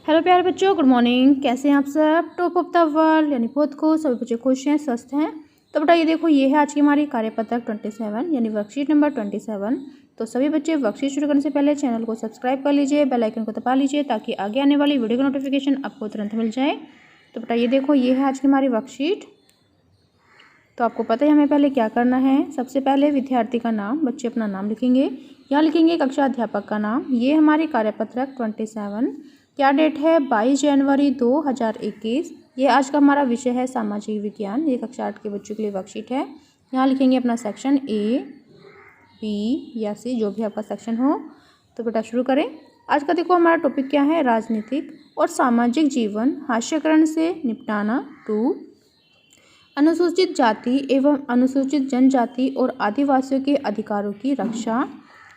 Hello प्यारे बच्चों, good morning. कैसे हैं आप सब? टॉप ऑफ द वर्ल्ड यानी बहुत खुश, सभी बच्चे खुश हैं, स्वस्थ हैं। तो बेटा ये देखो, ये है आज की हमारी कार्यपत्रक 27 यानी वर्कशीट नंबर 27। तो सभी बच्चे वर्कशीट शुरू करने से पहले चैनल को सब्सक्राइब कर लीजिए, बेल आइकन को दबा लीजिए ताकि आगे आने वाली वीडियो का नोटिफिकेशन आपको तुरंत मिल जाए। तो बेटा ये देखो, ये है आज की हमारी वर्कशीट। तो आपको पता है हमें पहले क्या करना है। सबसे पहले विद्यार्थी का नाम, बच्चे अपना नाम लिखेंगे। यहाँ लिखेंगे कक्षा अध्यापक का नाम। ये हमारी कार्यपत्रक 27। क्या डेट है? 22 जनवरी 2021। ये आज का हमारा विषय है सामाजिक विज्ञान। ये कक्षा 8 के बच्चों के लिए वर्कशीट है। यहाँ लिखेंगे अपना सेक्शन ए, बी या सी, जो भी आपका सेक्शन हो। तो बेटा शुरू करें। आज का देखो हमारा टॉपिक क्या है? राजनीतिक और सामाजिक जीवन हास्यकरण से निपटाना 2। अनुसूचित जाति एवं अनुसूचित जनजाति और आदिवासियों के अधिकारों की रक्षा।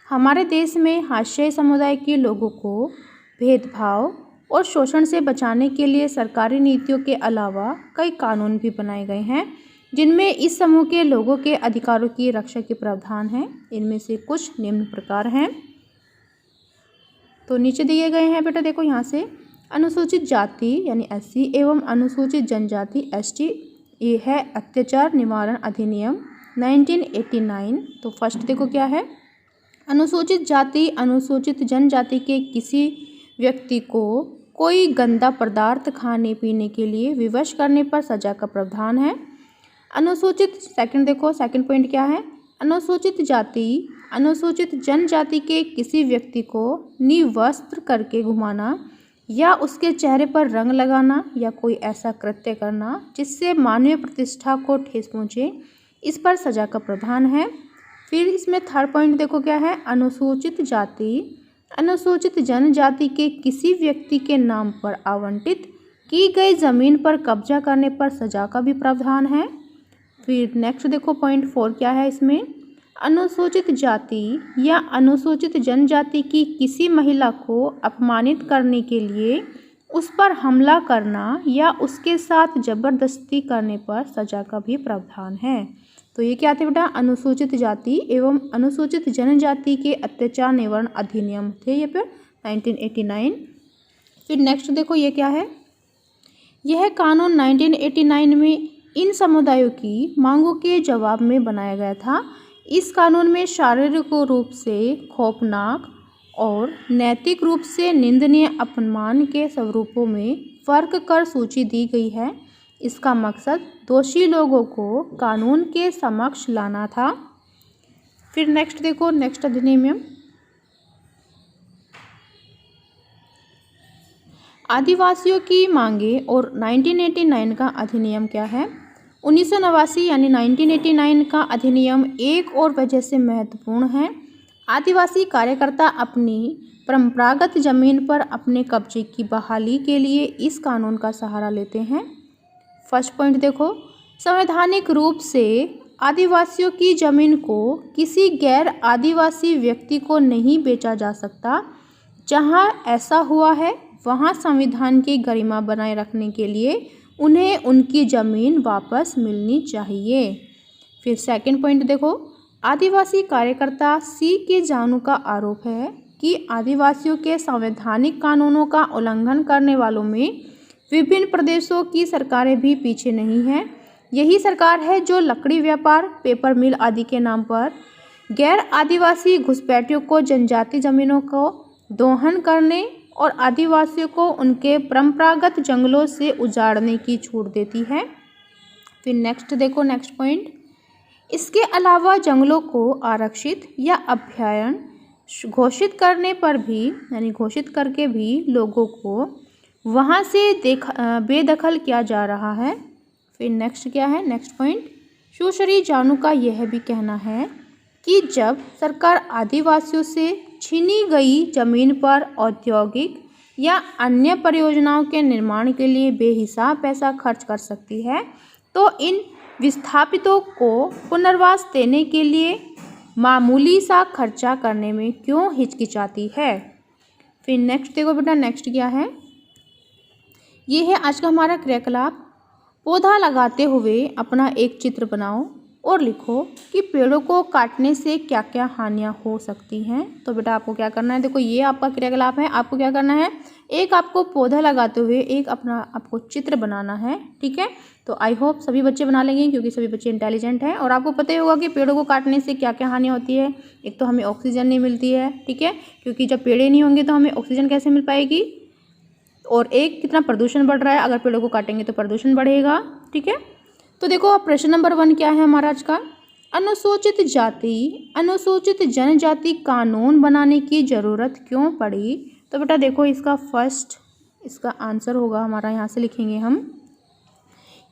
हमारे देश में हास्य समुदाय के लोगों को भेदभाव और शोषण से बचाने के लिए सरकारी नीतियों के अलावा कई कानून भी बनाए गए हैं, जिनमें इस समूह के लोगों के अधिकारों की रक्षा के प्रावधान हैं। इनमें से कुछ निम्न प्रकार हैं। तो नीचे दिए गए हैं बेटा, देखो यहाँ से। अनुसूचित जाति यानी SC एवं अनुसूचित जनजाति ST, ये है अत्याचार निवारण अधिनियम 1989। तो फर्स्ट देखो क्या है? अनुसूचित जाति अनुसूचित जनजाति के किसी व्यक्ति को कोई गंदा पदार्थ खाने पीने के लिए विवश करने पर सजा का प्रावधान है। अनुसूचित सेकंड देखो, सेकंड पॉइंट क्या है? अनुसूचित जाति अनुसूचित जनजाति के किसी व्यक्ति को निर्वस्त्र करके घुमाना या उसके चेहरे पर रंग लगाना या कोई ऐसा कृत्य करना जिससे मानवीय प्रतिष्ठा को ठेस पहुँचे, इस पर सजा का प्रावधान है। फिर इसमें थर्ड पॉइंट देखो क्या है? अनुसूचित जाति अनुसूचित जनजाति के किसी व्यक्ति के नाम पर आवंटित की गई जमीन पर कब्जा करने पर सजा का भी प्रावधान है। फिर नेक्स्ट देखो पॉइंट 4 क्या है इसमें? अनुसूचित जाति या अनुसूचित जनजाति की किसी महिला को अपमानित करने के लिए उस पर हमला करना या उसके साथ जबरदस्ती करने पर सजा का भी प्रावधान है। तो ये क्या थे बेटा? अनुसूचित जाति एवं अनुसूचित जनजाति के अत्याचार निवारण अधिनियम थे ये पे 1989। फिर नेक्स्ट देखो ये क्या है? यह कानून 1989 में इन समुदायों की मांगों के जवाब में बनाया गया था। इस कानून में शारीरिक रूप से खौफनाक और नैतिक रूप से निंदनीय अपमान के स्वरूपों में फर्क कर सूची दी गई है। इसका मकसद दोषी लोगों को कानून के समक्ष लाना था। फिर नेक्स्ट देखो, नेक्स्ट अधिनियम आदिवासियों की मांगे और 1989 का अधिनियम क्या है? 1989 यानी 1989 का अधिनियम एक और वजह से महत्वपूर्ण है। आदिवासी कार्यकर्ता अपनी परंपरागत जमीन पर अपने कब्जे की बहाली के लिए इस कानून का सहारा लेते हैं। फर्स्ट पॉइंट देखो, संवैधानिक रूप से आदिवासियों की जमीन को किसी गैर आदिवासी व्यक्ति को नहीं बेचा जा सकता। जहां ऐसा हुआ है वहां संविधान की गरिमा बनाए रखने के लिए उन्हें उनकी ज़मीन वापस मिलनी चाहिए। फिर सेकंड पॉइंट देखो, आदिवासी कार्यकर्ता सी के जानू का आरोप है कि आदिवासियों के संवैधानिक कानूनों का उल्लंघन करने वालों में विभिन्न प्रदेशों की सरकारें भी पीछे नहीं हैं। यही सरकार है जो लकड़ी व्यापार, पेपर मिल आदि के नाम पर गैर आदिवासी घुसपैठियों को जनजाति जमीनों को दोहन करने और आदिवासियों को उनके परंपरागत जंगलों से उजाड़ने की छूट देती है। फिर नेक्स्ट देखो, नेक्स्ट पॉइंट, इसके अलावा जंगलों को आरक्षित या अभयारण्य घोषित करने पर भी यानी घोषित करके भी लोगों को वहाँ से बेदखल किया जा रहा है। फिर नेक्स्ट क्या है? नेक्स्ट पॉइंट, सुश्री जानू का यह भी कहना है कि जब सरकार आदिवासियों से छीनी गई जमीन पर औद्योगिक या अन्य परियोजनाओं के निर्माण के लिए बेहिसाब पैसा खर्च कर सकती है, तो इन विस्थापितों को पुनर्वास देने के लिए मामूली सा खर्चा करने में क्यों हिचकिचाती है। फिर नेक्स्ट देखो बेटा, नेक्स्ट क्या है? ये है आज का हमारा क्रियाकलाप। पौधा लगाते हुए अपना एक चित्र बनाओ और लिखो कि पेड़ों को काटने से क्या क्या हानियाँ हो सकती हैं। तो बेटा आपको क्या करना है? देखो ये आपका क्रियाकलाप है। आपको क्या करना है? एक आपको पौधा लगाते हुए एक अपना आपको चित्र बनाना है। ठीक है, तो आई होप सभी बच्चे बना लेंगे क्योंकि सभी बच्चे इंटेलिजेंट हैं। और आपको पता ही होगा कि पेड़ों को काटने से क्या क्या हानि होती है। एक तो हमें ऑक्सीजन नहीं मिलती है, ठीक है, क्योंकि जब पेड़ नहीं होंगे तो हमें ऑक्सीजन कैसे मिल पाएगी। और एक कितना प्रदूषण बढ़ रहा है, अगर पेड़ों को काटेंगे तो प्रदूषण बढ़ेगा। ठीक है, तो देखो अब प्रश्न नंबर 1 क्या है हमारा आज का, अनुसूचित जाति अनुसूचित जनजाति कानून बनाने की ज़रूरत क्यों पड़ी। तो बेटा देखो इसका आंसर होगा हमारा, यहाँ से लिखेंगे हम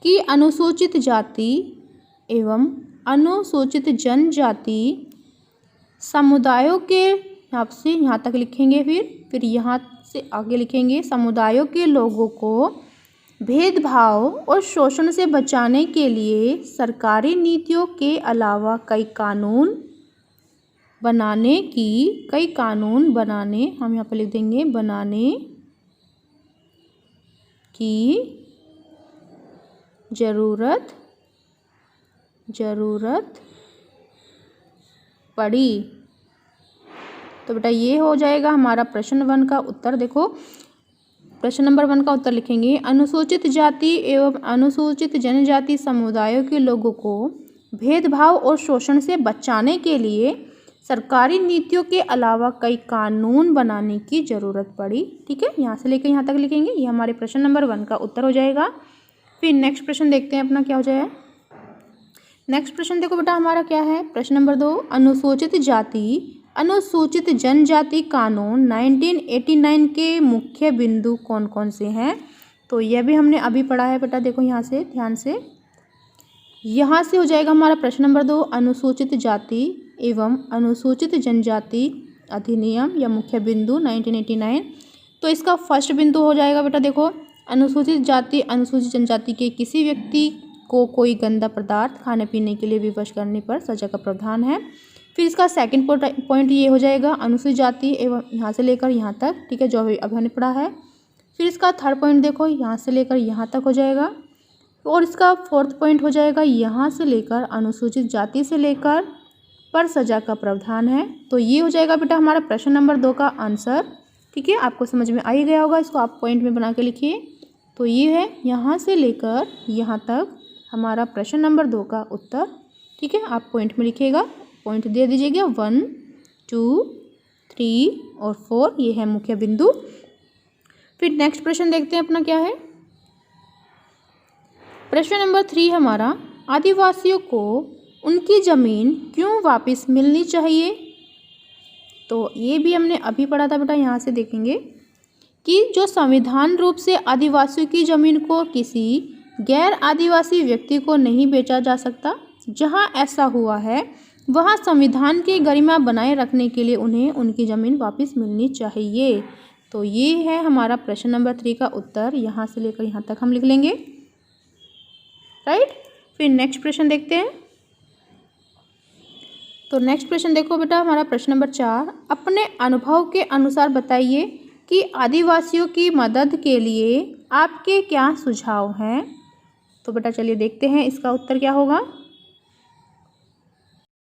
कि अनुसूचित जाति एवं अनुसूचित जनजाति समुदायों के, यहाँ से यहाँ तक लिखेंगे, फिर यहाँ से आगे लिखेंगे, समुदायों के लोगों को भेदभाव और शोषण से बचाने के लिए सरकारी नीतियों के अलावा कई कानून बनाने हम यहाँ पर लिख देंगे, बनाने की ज़रूरत पड़ी। तो बेटा ये हो जाएगा हमारा प्रश्न 1 का उत्तर। देखो प्रश्न नंबर 1 का उत्तर लिखेंगे, अनुसूचित जाति एवं अनुसूचित जनजाति समुदायों के लोगों को भेदभाव और शोषण से बचाने के लिए सरकारी नीतियों के अलावा कई कानून बनाने की ज़रूरत पड़ी। ठीक है, यहाँ से लेकर यहाँ तक लिखेंगे, ये हमारे प्रश्न नंबर 1 का उत्तर हो जाएगा। फिर नेक्स्ट प्रश्न देखते हैं अपना क्या हो जाएगा। नेक्स्ट प्रश्न देखो बेटा हमारा क्या है, प्रश्न नंबर 2, अनुसूचित जनजाति कानून 1989 के मुख्य बिंदु कौन कौन से हैं। तो यह भी हमने अभी पढ़ा है बेटा, देखो यहाँ से ध्यान से, यहाँ से हो जाएगा हमारा प्रश्न नंबर 2, अनुसूचित जाति एवं अनुसूचित जनजाति अधिनियम या मुख्य बिंदु 1989। तो इसका फर्स्ट बिंदु हो जाएगा बेटा देखो, अनुसूचित जाति अनुसूचित जनजाति के किसी व्यक्ति को कोई गंदा पदार्थ खाने पीने के लिए विवश करने पर सजा का प्रावधान है। फिर इसका सेकंड पॉइंट ये हो जाएगा, अनुसूचित जाति एवं यहाँ से लेकर यहाँ तक, ठीक है, जो अभी हमने पढ़ा है। फिर इसका थर्ड पॉइंट देखो, यहाँ से लेकर यहाँ तक हो जाएगा। और इसका फोर्थ पॉइंट हो जाएगा, यहाँ से लेकर अनुसूचित जाति से लेकर पर सजा का प्रावधान है। तो ये हो जाएगा बेटा हमारा प्रश्न नंबर 2 का आंसर। ठीक है, आपको समझ में आ ही गया होगा, इसको आप पॉइंट में बना के लिखिए। तो ये है यहाँ से लेकर यहाँ तक हमारा प्रश्न नंबर 2 का उत्तर। ठीक है, आप पॉइंट में लिखिएगा, पॉइंट दे दीजिएगा 1, 2, 3 और 4, ये है मुख्य बिंदु। फिर नेक्स्ट प्रश्न देखते हैं अपना क्या है, प्रश्न नंबर 3 हमारा, आदिवासियों को उनकी ज़मीन क्यों वापस मिलनी चाहिए। तो ये भी हमने अभी पढ़ा था बेटा, यहाँ से देखेंगे कि जो संविधान रूप से आदिवासियों की ज़मीन को किसी गैर आदिवासी व्यक्ति को नहीं बेचा जा सकता, जहाँ ऐसा हुआ है वहाँ संविधान की गरिमा बनाए रखने के लिए उन्हें उनकी ज़मीन वापस मिलनी चाहिए। तो ये है हमारा प्रश्न नंबर 3 का उत्तर, यहाँ से लेकर यहाँ तक हम लिख लेंगे, राइट। फिर नेक्स्ट प्रश्न देखते हैं। तो नेक्स्ट प्रश्न देखो बेटा हमारा प्रश्न नंबर 4, अपने अनुभव के अनुसार बताइए कि आदिवासियों की मदद के लिए आपके क्या सुझाव हैं। तो बेटा चलिए देखते हैं इसका उत्तर क्या होगा।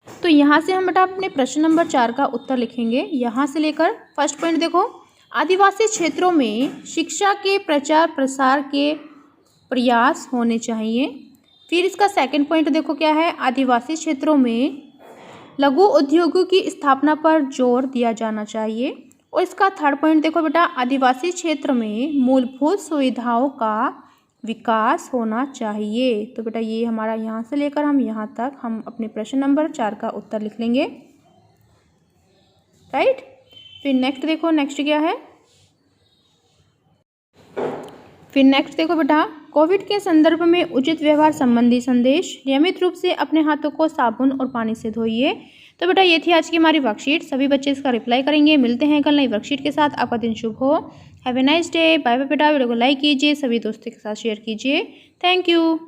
तो यहाँ से हम बेटा अपने प्रश्न नंबर 4 का उत्तर लिखेंगे, यहाँ से लेकर फर्स्ट पॉइंट देखो, आदिवासी क्षेत्रों में शिक्षा के प्रचार प्रसार के प्रयास होने चाहिए। फिर इसका सेकंड पॉइंट देखो क्या है, आदिवासी क्षेत्रों में लघु उद्योगों की स्थापना पर जोर दिया जाना चाहिए। और इसका थर्ड पॉइंट देखो बेटा, आदिवासी क्षेत्र में मूलभूत सुविधाओं का विकास होना चाहिए। तो बेटा ये हमारा यहाँ से लेकर हम यहाँ तक हम अपने प्रश्न नंबर 4 का उत्तर लिख लेंगे, राइट। फिर नेक्स्ट देखो, नेक्स्ट क्या है, फिर नेक्स्ट देखो बेटा, कोविड के संदर्भ में उचित व्यवहार संबंधी संदेश, नियमित रूप से अपने हाथों को साबुन और पानी से धोइए। तो बेटा ये थी आज की हमारी वर्कशीट, सभी बच्चे इसका रिप्लाई करेंगे। मिलते हैं कल नई वर्कशीट के साथ, आपका दिन शुभ हो। Have a nice day, bye bye बेटा। वीडियो को लाइक कीजिए, सभी दोस्तों के साथ शेयर कीजिए। Thank you.